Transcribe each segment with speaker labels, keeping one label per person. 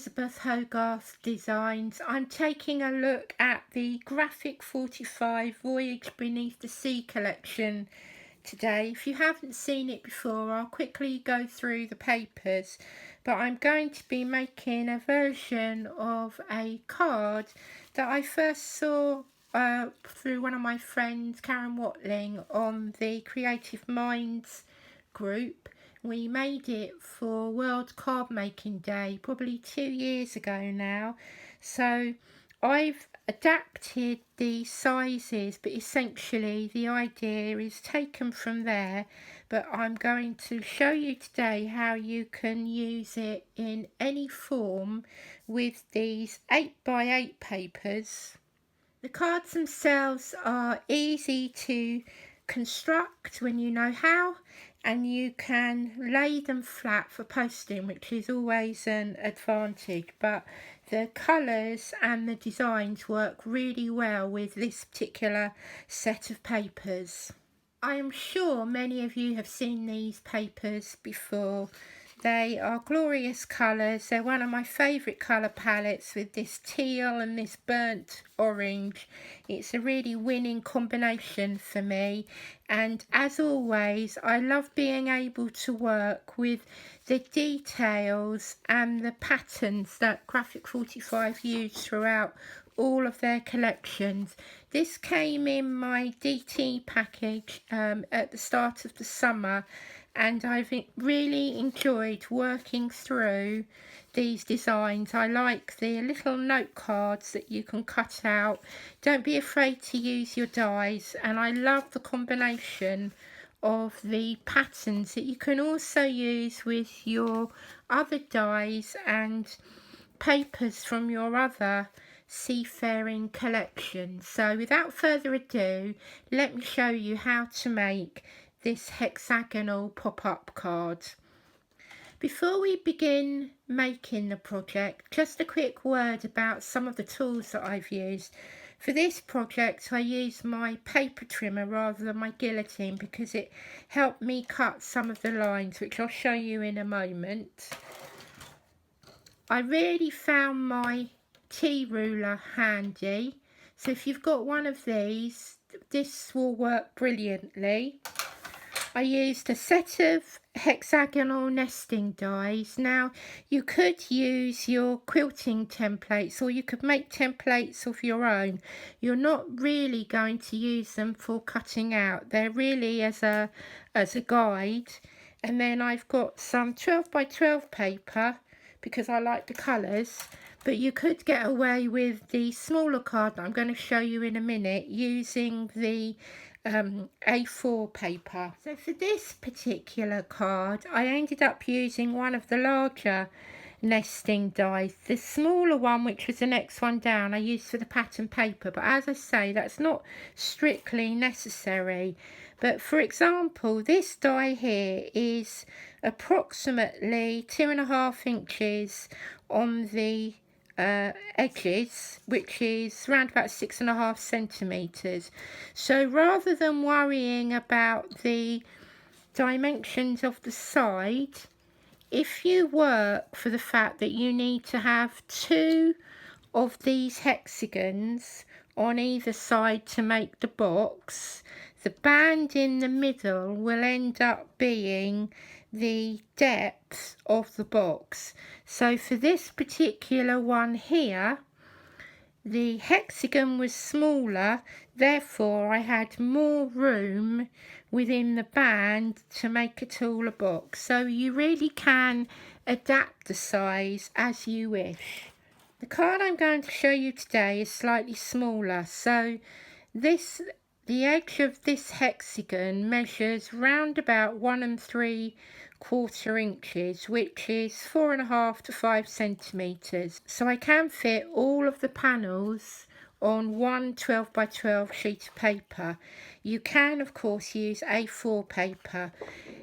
Speaker 1: Elisabeth Hogarth designs. I'm taking a look at the Graphic 45 Voyage Beneath the Sea collection today. If you haven't seen it before, I'll quickly go through the papers, but I'm going to be making a version of a card that I first saw through one of my friends, Karen Watling, on the Creative Minds group. We made it for World Card Making Day probably 2 years ago now. So I've adapted the sizes, but essentially the idea is taken from there. But I'm going to show you today how you can use it in any form with these 8x8 papers. The cards themselves are easy to construct when you know how, and you can lay them flat for posting, which is always an advantage, but the colours and the designs work really well with this particular set of papers. I am sure many of you have seen these papers before. They are glorious colours. They're one of my favourite colour palettes with this teal and this burnt orange. It's a really winning combination for me. And as always, I love being able to work with the details and the patterns that Graphic 45 use throughout all of their collections. This came in my DT package at the start of the summer, and I've really enjoyed working through these designs. I like the little note cards that you can cut out. Don't be afraid to use your dies, and I love the combination of the patterns that you can also use with your other dies and papers from your other seafaring collection. So without further ado, let me show you how to make this hexagonal pop-up card. Before we begin making the project, just a quick word about some of the tools that I've used. For this project, I used my paper trimmer rather than my guillotine because it helped me cut some of the lines, which I'll show you in a moment. I really found my T-ruler handy, so if you've got one of these, this will work brilliantly. I used a set of hexagonal nesting dies. Now, you could use your quilting templates, or you could make templates of your own. You're not really going to use them for cutting out. They're really as a guide. And then I've got some 12x12 paper because I like the colours. But you could get away with the smaller card that I'm going to show you in a minute using the A4 paper. So for this particular card, I ended up using one of the larger nesting dies. The smaller one, which was the next one down, I used for the pattern paper, but as I say, that's not strictly necessary. But for example, this die here is approximately 2.5 inches on the edges, which is around about 6.5 centimeters. So rather than worrying about the dimensions of the side, if you work for the fact that you need to have 2 of these hexagons on either side to make the box, the band in the middle will end up being the depth of the box. So for this particular one here, the hexagon was smaller, therefore I had more room within the band to make a taller box. So you really can adapt the size as you wish. The card I'm going to show you today is slightly smaller, so the edge of this hexagon measures round about 1 3/4 inches, which is 4.5 to 5 centimeters. So I can fit all of the panels on one 12x12 sheet of paper. You can of course use A4 paper.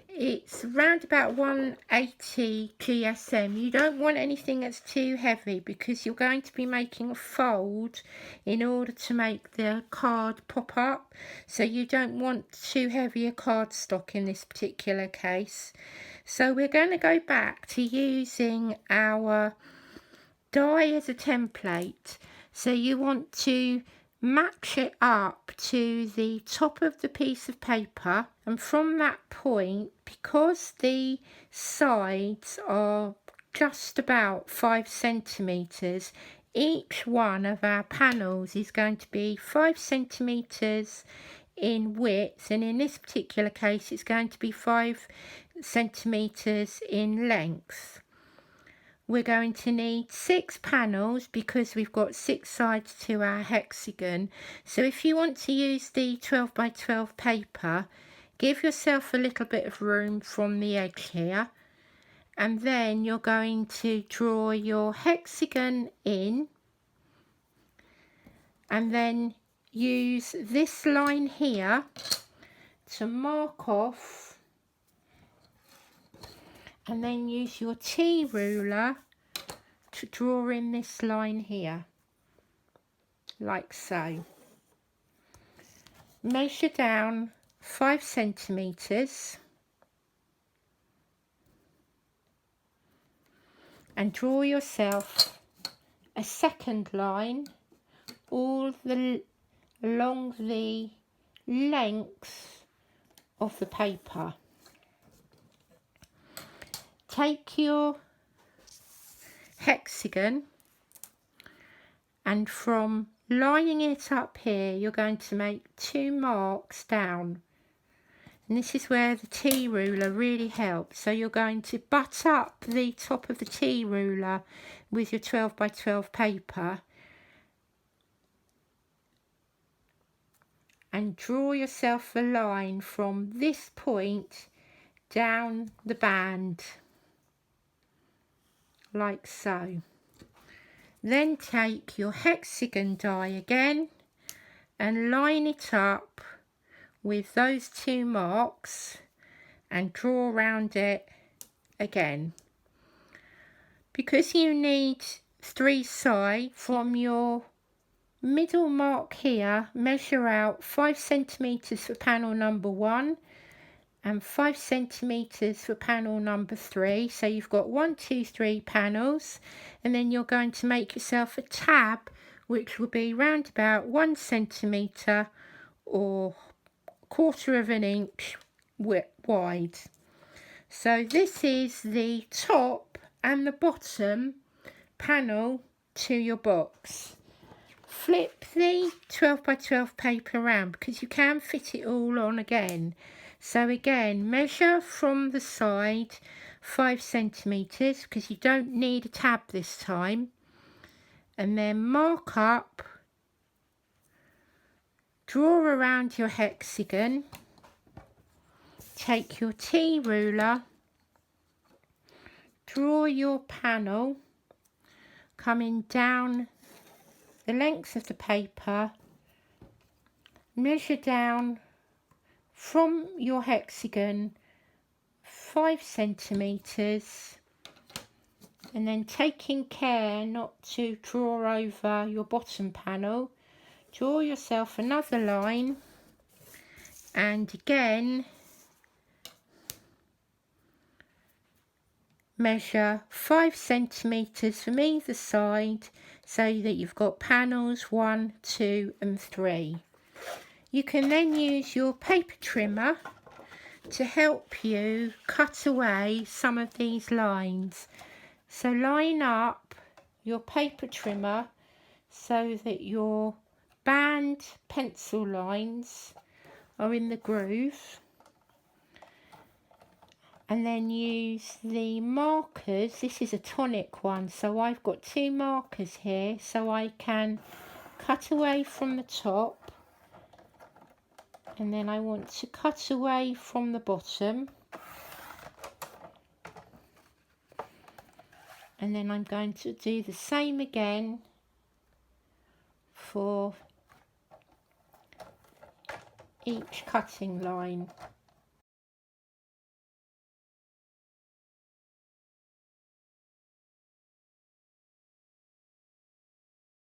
Speaker 1: It's around about 180 GSM. You don't want anything that's too heavy because you're going to be making a fold in order to make the card pop up. So you don't want too heavy a cardstock in this particular case. So we're going to go back to using our die as a template. So you want to match it up to the top of the piece of paper, and from that point, because the sides are just about 5 centimeters, each one of our panels is going to be 5 centimeters in width, and in this particular case it's going to be 5 centimeters in length. We're going to need 6 panels because we've got 6 sides to our hexagon. So if you want to use the 12 by 12 paper, give yourself a little bit of room from the edge here, and then you're going to draw your hexagon in, and then use this line here to mark off, and then use your T ruler to draw in this line here, like so. Measure down 5 centimeters and draw yourself a second line all along the length of the paper. Take your hexagon, and from lining it up here you're going to make 2 marks down, and this is where the T ruler really helps. So you're going to butt up the top of the T ruler with your 12 by 12 paper and draw yourself a line from this point down the band, like so. Then take your hexagon die again and line it up with those 2 marks and draw around it again. Because you need 3 sides, from your middle mark here, measure out 5 centimeters for panel number 1 and 5 centimeters for panel number 3. So you've got 1, 2, 3 panels, and then you're going to make yourself a tab which will be round about 1 centimeter or 1/4 of an inch wide. So this is the top and the bottom panel to your box. Flip the 12 by 12 paper around because you can fit it all on again. So again, measure from the side 5 centimeters because you don't need a tab this time, and then mark up, draw around your hexagon, take your T ruler, draw your panel coming down the length of the paper, measure down from your hexagon 5 centimeters, and then taking care not to draw over your bottom panel, draw yourself another line, and again measure 5 centimeters from either side so that you've got panels 1, 2 and 3. You can then use your paper trimmer to help you cut away some of these lines. So line up your paper trimmer so that your band pencil lines are in the groove, and then use the markers. This is a tonic one, so I've got 2 markers here so I can cut away from the top, and then I want to cut away from the bottom, and then I'm going to do the same again for each cutting line.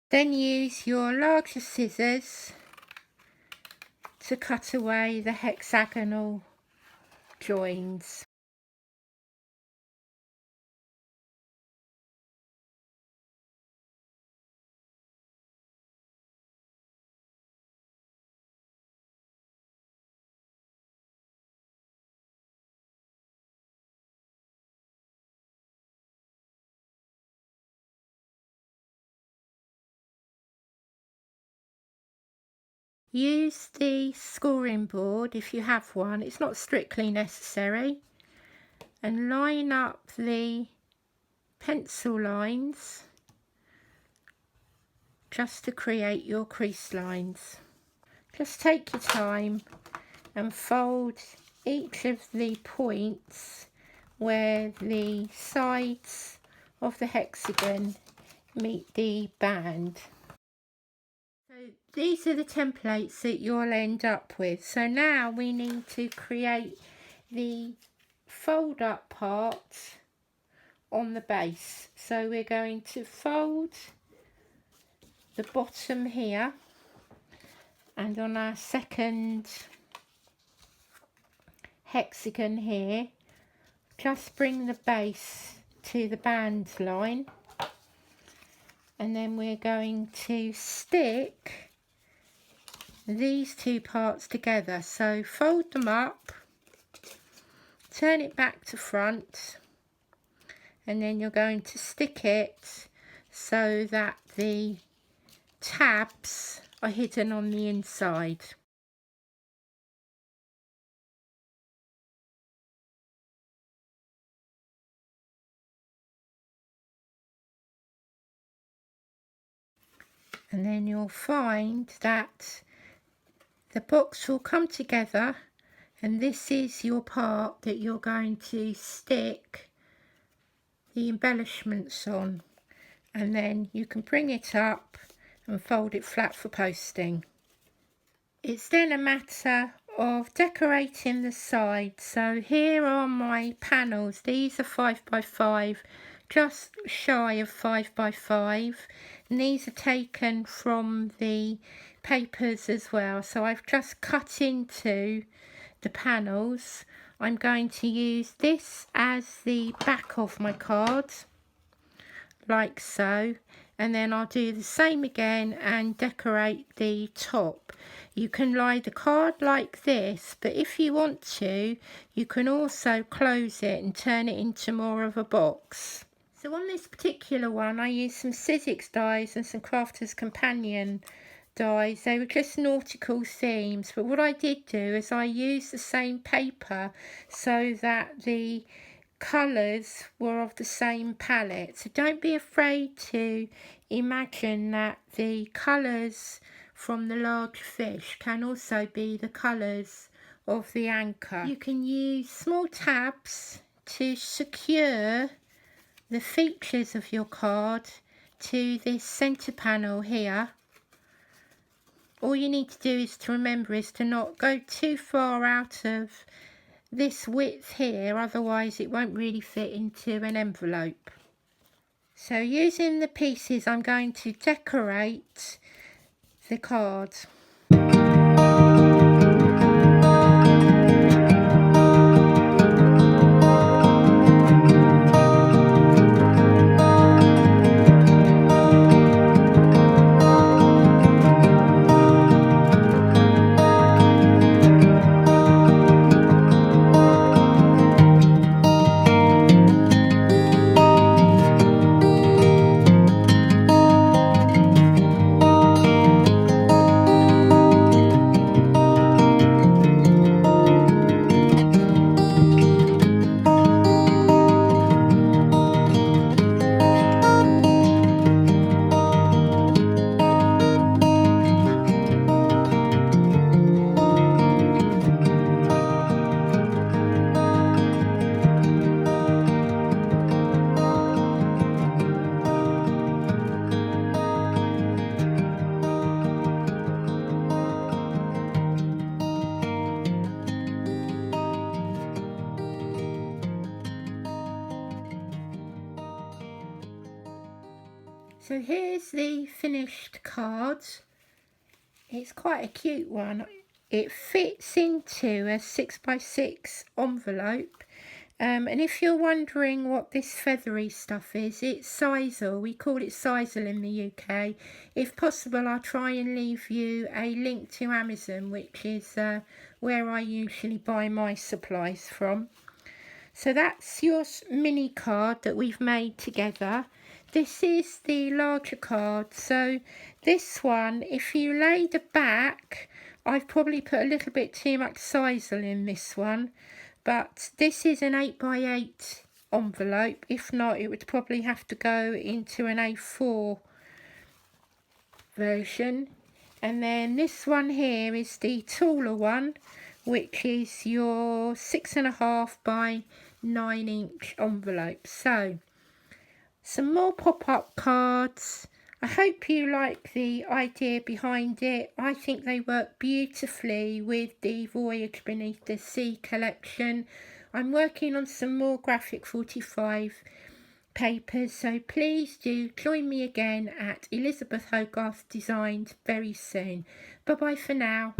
Speaker 1: Then use your larger scissors to cut away the hexagonal joins. use the scoring board if you have one. It's not strictly necessary. And line up the pencil lines just to create your crease lines. Just take your time and fold each of the points where the sides of the hexagon meet the band. So these are the templates that you'll end up with. So now we need to create the fold up part on the base. So we're going to fold the bottom here, and on our second hexagon here, just bring the base to the band line, and then we're going to stick these two parts together. So fold them up, turn it back to front, and then you're going to stick it so that the tabs are hidden on the inside. And then you'll find that the box will come together, and this is your part that you're going to stick the embellishments on, and then you can bring it up and fold it flat for posting. It's then a matter of decorating the sides. So here are my panels. These are 5x5, just shy of 5x5, and these are taken from the papers as well. So I've just cut into the panels. I'm going to use this as the back of my card, like so, and then I'll do the same again and decorate the top. You can lie the card like this, but if you want to, you can also close it and turn it into more of a box. So on this particular one, I used some Sizzix dies and some Crafter's Companion dies. They were just nautical themes, but what I did do is I used the same paper so that the colours were of the same palette. So don't be afraid to imagine that the colours from the large fish can also be the colours of the anchor. You can use small tabs to secure the features of your card to this centre panel here. All you need to do is to remember is to not go too far out of this width here, otherwise it won't really fit into an envelope. So using the pieces, I'm going to decorate the card. So here's the finished card. It's quite a cute one. It fits into a 6x6 envelope. And if you're wondering what this feathery stuff is, it's Sisal. We call it Sisal in the UK. If possible, I'll try and leave you a link to Amazon, which is where I usually buy my supplies from. So that's your mini card that we've made together. This is the larger card. So this one, if you lay the back I've probably put a little bit too much Sisal in this one, but this is an 8x8 envelope. If not, it would probably have to go into an A4 version. And then this one here is the taller one, which is your 6.5 by 9-inch envelope. So some more pop-up cards. I hope you like the idea behind it. I think they work beautifully with the Voyage Beneath the Sea collection. I'm working on some more Graphic 45 papers, so please do join me again at Elisabeth Hogarth Designs very soon. Bye bye for now.